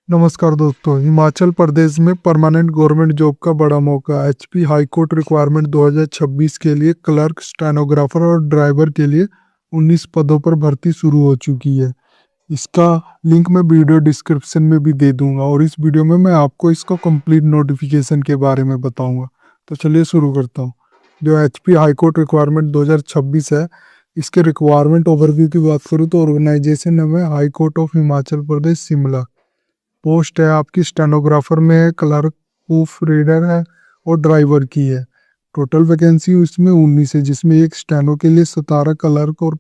नमस्कार दोस्तों। हिमाचल प्रदेश में परमानेंट गवर्नमेंट जॉब का बड़ा मौका। एचपी हाई कोर्ट रिक्वायरमेंट 2026 के लिए क्लर्क, स्टेनोग्राफर और ड्राइवर के लिए 19 पदों पर भर्ती शुरू हो चुकी है। इसका लिंक मैं वीडियो डिस्क्रिप्शन में भी दे दूंगा और इस वीडियो में मैं आपको इसका कंप्लीट नोटिफिकेशन के बारे में बताऊंगा। तो चलिए शुरू करता हूँ। जो एचपी हाई कोर्ट रिक्वायरमेंट 2026 है, इसके रिक्वायरमेंट ओवरव्यू की बात करूँ तो ऑर्गेनाइजेशन नाम है high court of Himachal Pradesh Shimla. Post है आपकी स्टेनोग्राफर में है, क्लर्क, प्रूफ रीडर है और ड्राइवर की है। टोटल वैकेंसी इसमें 19 है, जिसमें एक स्टेनो के लिए 17, क्लर्क और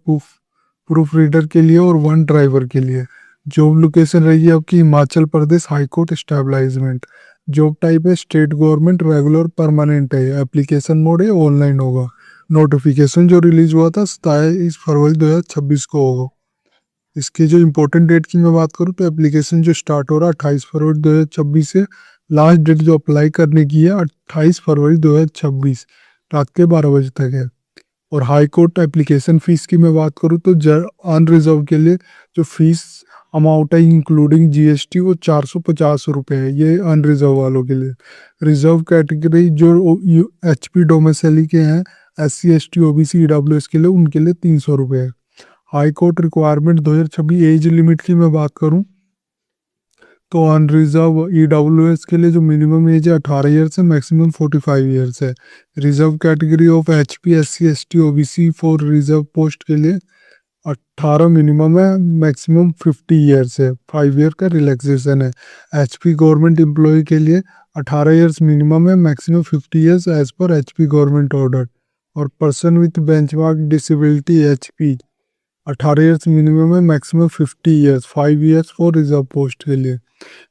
प्रूफ रीडर के लिए और 1 ड्राइवर के लिए। जॉब लोकेशन रही है आपकी Himachal Pradesh high court establishment. Job type है स्टेट गवर्नमेंट, रेगुलर परमानेंट है। एप्लीकेशन मोड है, ऑनलाइन होगा। नोटिफिकेशन जो रिलीज हुआ था 27 फरवरी 2026 को होगा। इसकी जो इम्पोर्टेंट डेट की मैं बात करूँ तो एप्लीकेशन जो स्टार्ट हो रहा है 28 फरवरी 2026 से। लास्ट डेट जो अप्लाई करने की है 28 फरवरी 2026 रात के 12 बजे तक है। और हाई कोर्ट एप्लीकेशन फीस की मैं बात करूँ तो अनरिजर्व के लिए जो फीस अमाउंट है इंक्लूडिंग जीएसटी वो 450 है। ये अनरिजर्व वालों के लिए। रिजर्व कैटेगरी जो एचपी डोमेसिली के हैं, SC ST OBC EWS के लिए, उनके लिए 300 है। High court requirement 2026 age limit की मैं बात करूं तो अनरिजर्व EWS के लिए जो मिनिमम एज है 18 ईयर्स है, मैक्सिमम 45 ईयर्स है। Reserve category of HP SC ST OBC for reserve post के लिए 18 मिनिमम है, मैक्सिमम 50 ईयर्स है। 5 ईयर का रिलैक्सेशन है। HP गवर्नमेंट एम्प्लॉय के लिए 18 ईयर्स मिनिमम है, मैक्सिमम 50 ईयर्स एज पर HP गवर्नमेंट ऑर्डर। और person with benchmark disability HP 18 years minimum है, maximum 50 years, 5 years for reserve post के लिए।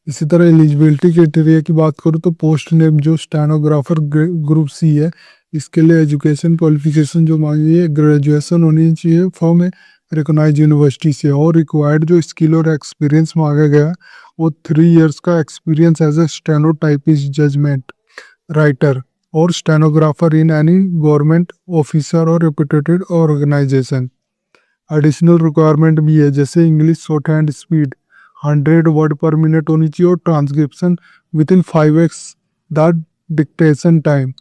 इसी तरह एलिजिबिलिटी क्राइटेरिया की बात करूँ तो पोस्ट नेम जो स्टेनोग्राफर ग्रुप सी है, इसके लिए एजुकेशन क्वालिफिकेशन जो मांगी है ग्रेजुएशन होनी चाहिए फॉर्म है रिकॉग्नाइज यूनिवर्सिटी से। और रिक्वायर्ड जो स्किल और एक्सपीरियंस मांगा गया है वो 3 ईयर्स का experience as a stenotypist, judgement writer और stenographer in any government officer और रेपुटेड ऑर्गेनाइजेशन। एडिशनल रिक्वायरमेंट भी है, जैसे English short hand speed 100 word पर मिनट होनी चाहिए और transcription with in 5x the dictation time.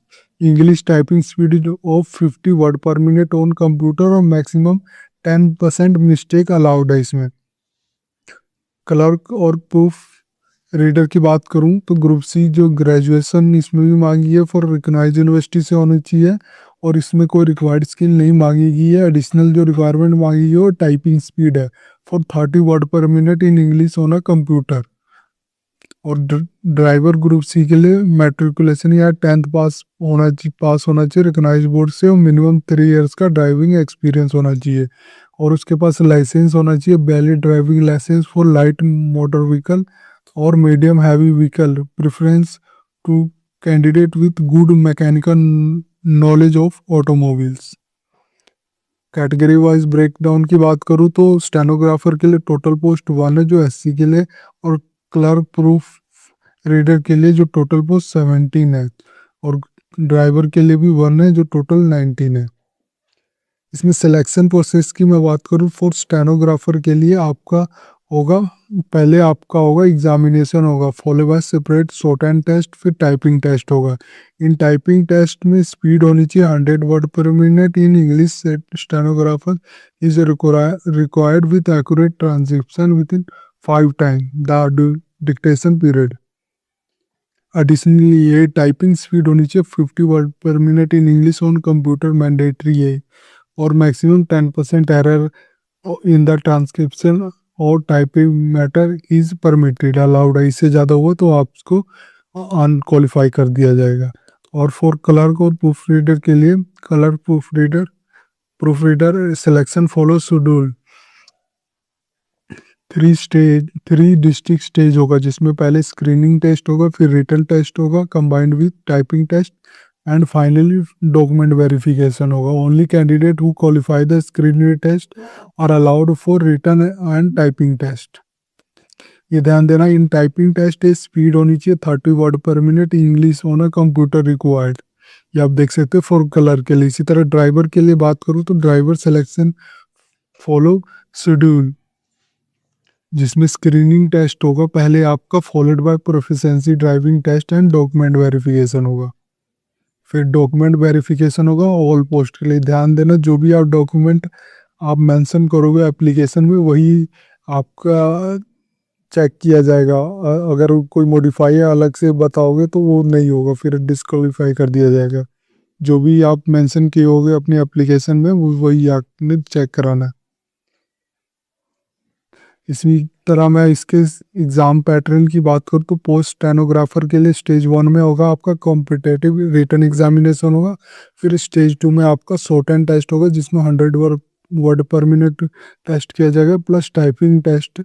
English typing speed of 50 word पर मिनट ऑन कंप्यूटर और मैक्सिमम 10% मिस्टेक अलाउड है इसमें। क्लर्क और प्रूफ रीडर की बात करूं तो ग्रुप सी जो ग्रेजुएशन इसमें भी मांगी है फॉर रिकॉग्नाइज यूनिवर्सिटी से होनी चाहिए और इसमें कोई रिक्वायर्ड स्किल नहीं मांगी गई है। एडिशनल जो रिक्वायरमेंट मांगी गई है वो टाइपिंग स्पीड है फॉर 30 वर्ड पर minute in English on a computer. और ड्राइवर ग्रुप सी के लिए मैट्रिकुलेशन या 10th पास होना चाहिए रिकॉग्नाइज बोर्ड से और मिनिमम 3 इयर्स का ड्राइविंग एक्सपीरियंस होना चाहिए। और उसके पास लाइसेंस होना चाहिए, valid driving licence for light motor vehicle और medium heavy vehicle. Preference to candidate with good mechanical knowledge of automobiles. Category wise breakdown की बात करूँ तो स्टेनोग्राफर के लिए टोटल पोस्ट 1 है जो SC के लिए, और क्लर्क प्रूफ रीडर के लिए जो टोटल पोस्ट 17 है, और ड्राइवर के लिए भी 1 है जो टोटल 19 है। इसमें सिलेक्शन प्रोसेस की मैं बात करूँ फॉर स्टेनोग्राफर के लिए आपका होगा, पहले आपका होगा एग्जामिनेशन होगा, follow by separate short hand test, फिर टाइपिंग टेस्ट होगा। इन टाइपिंग टेस्ट में स्पीड होनी चाहिए 100 वर्ड पर minute in English. Stenographer is required with accurate transcription with in 5 time the dictation period. Additionally ये टाइपिंग स्पीड होनी चाहिए 50 वर्ड पर minute in English on computer mandatory है। और maximum 10% error in the transcription और typing matter is permitted, allowed है। इससे ज़्यादा हुआ तो आपको अनक्वालिफाई कर दिया जाएगा। और फॉर क्लर्क और प्रूफ रीडर के लिए clerk proof reader selection follow schedule 3 district stage होगा, जिसमें पहले स्क्रीनिंग टेस्ट होगा, फिर रिटन टेस्ट होगा combined with typing test and finally document verification होगा। Only candidate who qualify the screening test are allowed for written and typing test. ये ध्यान देना, इन टाइपिंग टेस्ट स्पीड होनी चाहिए 30 वर्ड पर minute, English on a computer required. ये आप देख सकते हो फॉर कलर के लिए। इसी तरह ड्राइवर के लिए बात करूँ तो ड्राइवर सिलेक्शन फॉलो शेड्यूल जिसमें स्क्रीनिंग टेस्ट होगा पहले आपका, followed by proficiency driving test and document verification होगा। फिर डॉक्यूमेंट वेरिफिकेशन होगा ऑल पोस्ट के लिए। ध्यान देना, जो भी आप डॉक्यूमेंट आप मेंशन करोगे एप्लीकेशन में वही आपका चेक किया जाएगा। अगर कोई मॉडिफाई अलग से बताओगे तो वो नहीं होगा, फिर डिस्क्वालीफाई कर दिया जाएगा। जो भी आप मेंशन किए होगे अपनी एप्लीकेशन में वही आपने चेक कराना है। इसी तरह मैं इसके एग्ज़ाम पैटर्न की बात करूँ तो पोस्ट स्टेनोग्राफर के लिए स्टेज 1 में होगा आपका कॉम्पिटेटिव रिटन एग्जामिनेशन होगा। फिर स्टेज 2 में आपका शॉर्ट एंड टेस्ट होगा जिसमें 100 वर्ड पर मिनट टेस्ट किया जाएगा, प्लस टाइपिंग टेस्ट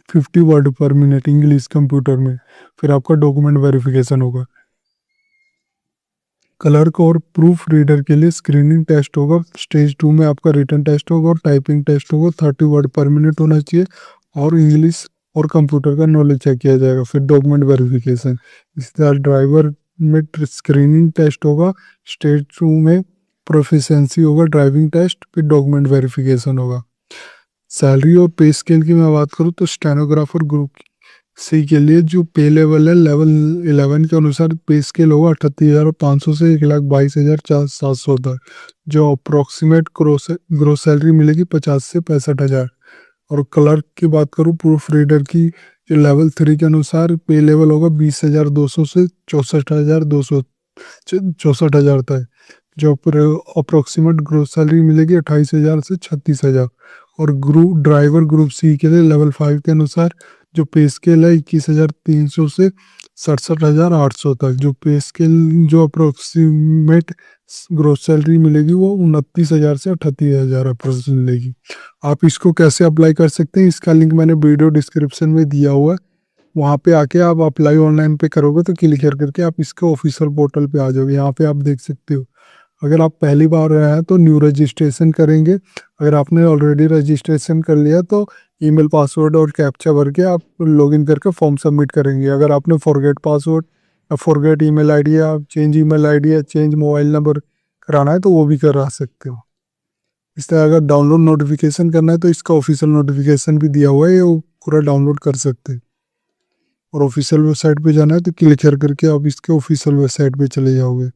50 वर्ड पर मिनट इंग्लिश कंप्यूटर में। फिर आपका डॉक्यूमेंट वेरिफिकेशन होगा। क्लर्क और प्रूफ रीडर के लिए स्क्रीनिंग टेस्ट होगा। स्टेज 2 में आपका रिटन टेस्ट होगा और टाइपिंग टेस्ट होगा। 30 वर्ड पर मिनट होना चाहिए और इंग्लिश और कंप्यूटर का नॉलेज चेक किया जाएगा। फिर डॉक्यूमेंट वेरिफिकेशन। इसी तरह ड्राइवर में स्क्रीनिंग टेस्ट होगा। स्टेज 2 में प्रोफिशिएंसी होगा, ड्राइविंग टेस्ट, फिर डॉक्यूमेंट वेरिफिकेशन होगा। सैलरी और पे स्केल की मैं बात करूँ तो स्टेनोग्राफर ग्रुप सी के लिए जो पे लेवल है लेवल 11 के अनुसार पे स्केल होगा 38,500 से 1,22,700 तक। जो अप्रोक्सीमेट ग्रोस सैलरी मिलेगी 50 से 65,000। और क्लर्क की बात करूँ प्रूफ रीडर की, जो लेवल 3 के अनुसार पे लेवल होगा 20,200 से 64,000 तक। जो अप्रोक्सीमेट ग्रोस सैलरी मिलेगी 28,000 से 36,000। और ग्रुप ड्राइवर ग्रुप सी के लिए लेवल 5 के अनुसार जो पे स्केल है 21,300 से 67,800 तक। जो पे स्केल जो अप्रोक्सीमेट ग्रोस सैलरी मिलेगी वो 29,000 से 38,000 अप्रोक्स मिलेगी। आप इसको कैसे अप्लाई कर सकते हैं इसका लिंक मैंने वीडियो डिस्क्रिप्शन में दिया हुआ है। वहाँ पे आके आप अप्लाई ऑनलाइन पे करोगे तो क्लिक करके आप इसके ऑफिशियल पोर्टल पे आ जाओगे। यहाँ पे आप देख सकते हो। अगर आप पहली बार आए हैं तो न्यू रजिस्ट्रेशन करेंगे। अगर आपने ऑलरेडी रजिस्ट्रेशन कर लिया तो ईमेल पासवर्ड और कैप्चा भर के आप लॉगिन करके फॉर्म सबमिट करेंगे। अगर आपने फॉरगेट पासवर्ड या फॉरगेट ईमेल आईडी या चेंज ईमेल आईडी या चेंज मोबाइल नंबर कराना है तो वो भी करा सकते हो। इस तरह अगर डाउनलोड नोटिफिकेशन करना है तो इसका ऑफिशियल नोटिफिकेशन भी दिया हुआ है, वो पूरा डाउनलोड कर सकते हैं। और ऑफिशियल वेबसाइट पे जाना है तो क्लिक करके आप इसके ऑफिशियल वेबसाइट पे चले जाओगे।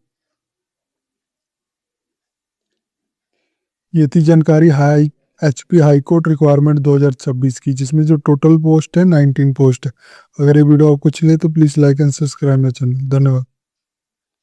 ये थी जानकारी HP हाई कोर्ट रिक्वायरमेंट 2026 की, जिसमें जो टोटल पोस्ट है 19 पोस्ट है। अगर ये वीडियो आपको अच्छी लगे तो please like and subscribe my channel. धन्यवाद।